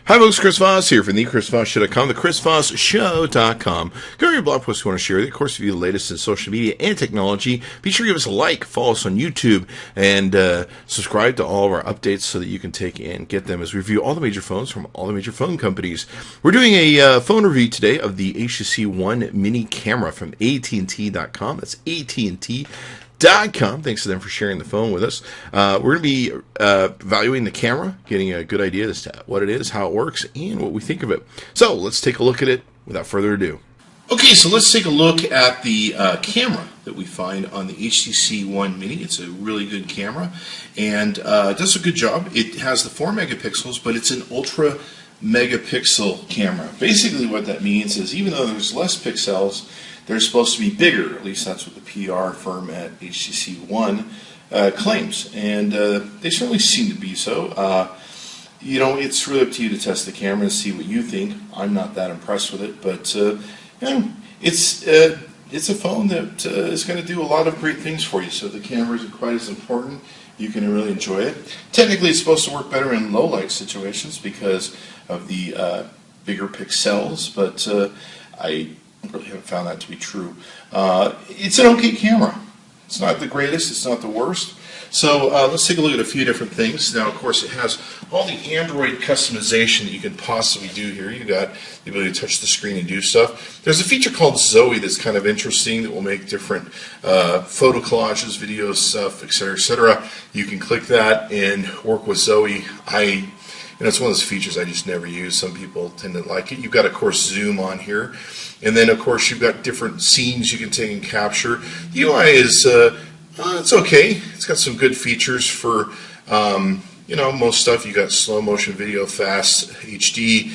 Hi folks, Chris Voss here from the ChrisVossShow.com, the ChrisVossShow.com. Go to your blog post you want to share. Of course, if you the latest in social media and technology, be sure to give us a like, follow us on YouTube, and subscribe to all of our updates so that you can take and get them as we review all the major phones from all the major phone companies. We're doing a phone review today of the HTC One mini camera from AT&T.com. That's AT&T.com. Thanks to them for sharing the phone with us. We're going to be evaluating the camera, getting a good idea as to what it is, how it works, and what we think of it. So let's take a look at it without further ado. Okay, so let's take a look at the camera that we find on the HTC One Mini. It's a really good camera, and it does a good job. It has the 4 megapixels, but it's an ultra megapixel camera. Basically what that means is even though there's less pixels, they're supposed to be bigger. At least that's what the PR firm at HTC One claims, and they certainly seem to be so. It's really up to you to test the camera and see what you think. I'm not that impressed with it, but it's a phone that is going to do a lot of great things for you. So if the camera isn't quite as important, you can really enjoy it. Technically, it's supposed to work better in low light situations because of the bigger pixels, but I really haven't found that to be true. It's an okay camera. It's not the greatest, it's not the worst. So let's take a look at a few different things. Now, of course, it has all the Android customization that you can possibly do here. You've got the ability to touch the screen and do stuff. There's a feature called Zoe that's kind of interesting that will make different photo collages, videos, stuff, etc., etc. You can click that and work with Zoe. It's one of those features I just never use. Some people tend to like it. You've got, of course, zoom on here. And then, of course, you've got different scenes you can take and capture. The UI is, it's okay. It's got some good features for, most stuff. You've got slow motion video, fast HD,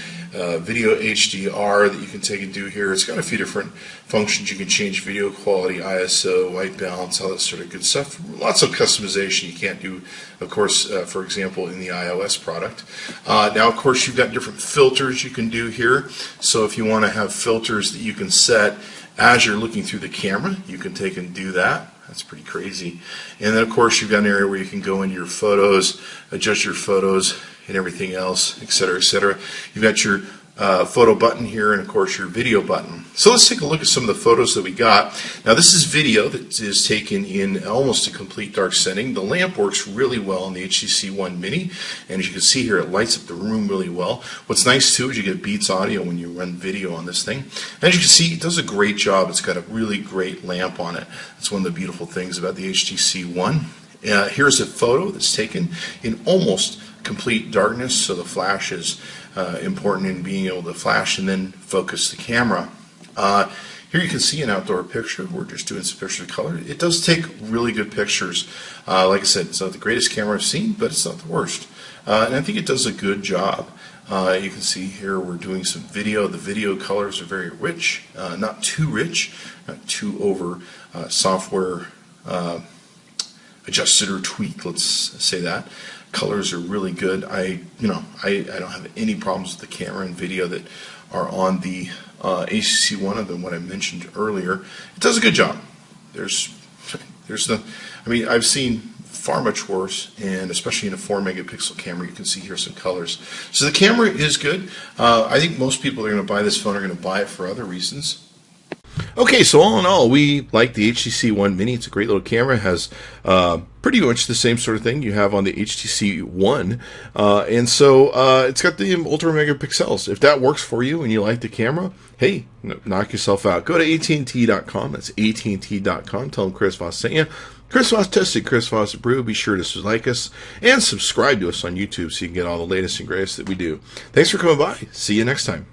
video HDR that you can take and do here. It's got a few different functions. You can change video quality, ISO, white balance, all that sort of good stuff. Lots of customization you can't do, of course, for example, in the iOS product. Now, of course, you've got different filters you can do here. So if you want to have filters that you can set as you're looking through the camera, you can take and do that. That's pretty crazy. And then, of course, you've got an area where you can go into your photos, adjust your photos, and everything else, etc., etc. You've got your photo button here, and of course your video button. So let's take a look at some of the photos that we got. Now this is video that is taken in almost a complete dark setting. The lamp works really well on the HTC One Mini, and as you can see here, it lights up the room really well. What's nice too is you get Beats audio when you run video on this thing. And as you can see, it does a great job. It's got a really great lamp on it. That's one of the beautiful things about the HTC One. Here's a photo that's taken in almost complete darkness, so the flash is important in being able to flash and then focus the camera. Here you can see an outdoor picture. We're just doing some pictures of color. It does take really good pictures. Like I said, it's not the greatest camera I've seen, but it's not the worst. And I think it does a good job. You can see here we're doing some video. The video colors are very rich, not too rich, not too over software adjusted or tweaked, let's say that. Colors are really good. I don't have any problems with the camera and video that are on the HTC One other than what I mentioned earlier. It does a good job. I've seen far much worse, and especially in a 4 megapixel camera, you can see here some colors. So the camera is good. I think most people that are going to buy this phone are going to buy it for other reasons. Okay, so all in all, we like the HTC One Mini. It's a great little camera. It has pretty much the same sort of thing you have on the HTC One. And so it's got the ultra megapixels. If that works for you and you like the camera, hey, knock yourself out. Go to AT&T.com. That's AT&T.com. Tell them Chris Voss sent you. Chris Voss tested, Chris Voss approved. Be sure to like us and subscribe to us on YouTube so you can get all the latest and greatest that we do. Thanks for coming by. See you next time.